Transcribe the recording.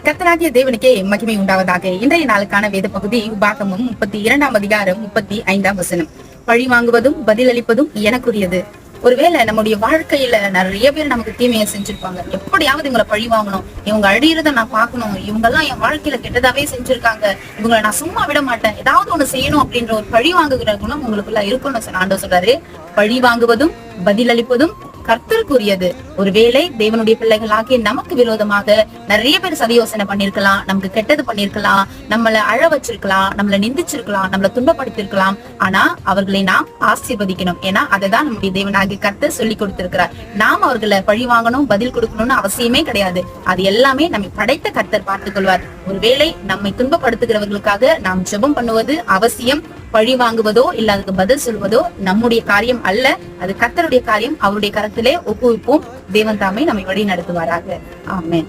கர்த்தராகிய தேவனுக்கே மகிமை உண்டாவதாக. இன்றைய நாளுக்கான வேத பகுதி உபாகமம் 32 அதிகாரம் 35 வசனம். பழி வாங்குவதும் பதிலளிப்பதும் எனக்குரியது. ஒருவேளை நம்முடைய வாழ்க்கையில நிறைய பேர் நமக்கு தீமையை செஞ்சிருப்பாங்க. எப்படியாவது இவங்களை பழி வாங்கணும், இவங்க அழியறத நான் பார்க்கணும், இவங்க எல்லாம் என் வாழ்க்கையில கெட்டதாவே செஞ்சிருக்காங்க, இவங்களை நான் சும்மா விட மாட்டேன், ஏதாவது ஒண்ணு செய்யணும் அப்படின்ற ஒரு பழி வாங்குகிற குணம் உங்களுக்குள்ள இருக்கும்னு ஆண்டவர் சொல்றாரு. பழி வாங்குவதும் பதிலளிப்பதும் கர்த்தருக்குரியது. ஒருவேளை தேவனுடைய பிள்ளைகளாகிய நமக்கு விரோதமாக நிறைய பேர் சதி யோசனை பண்ணிருக்கலாம், நமக்கு கெட்டது பண்ணிருக்கலாம், நம்மளை அழ வச்சிருக்கலாம், நம்மளை நிந்திச்சிருக்கலாம், நம்மளை துன்பப்படுத்திருக்கலாம். ஆனா அவர்களை நாம் ஆசீர்வதிக்கணும். ஏன்னா அதைதான் நம்முடைய தேவனாகிய கர்த்தர் சொல்லி கொடுத்திருக்கிறார். நாம் அவர்களை பழி வாங்கணும், பதில் கொடுக்கணும்னு அவசியமே கிடையாது. அது எல்லாமே நம்மை படைத்த கர்த்தர் பார்த்துக் கொள்வார். ஒருவேளை நம்மை துன்பப்படுத்துகிறவர்களுக்காக நாம் ஜெபம் பண்ணுவது அவசியம். பழி வாங்குவதோ இல்ல அதுக்கு பதில் சொல்வதோ நம்முடைய காரியம் அல்ல, அது கர்த்தருடைய காரியம். அவருடைய கரத்திலே ஒப்புவிப்போம். தேவன் தாமே நம்மை வழி நடத்துவாராக. ஆமென்.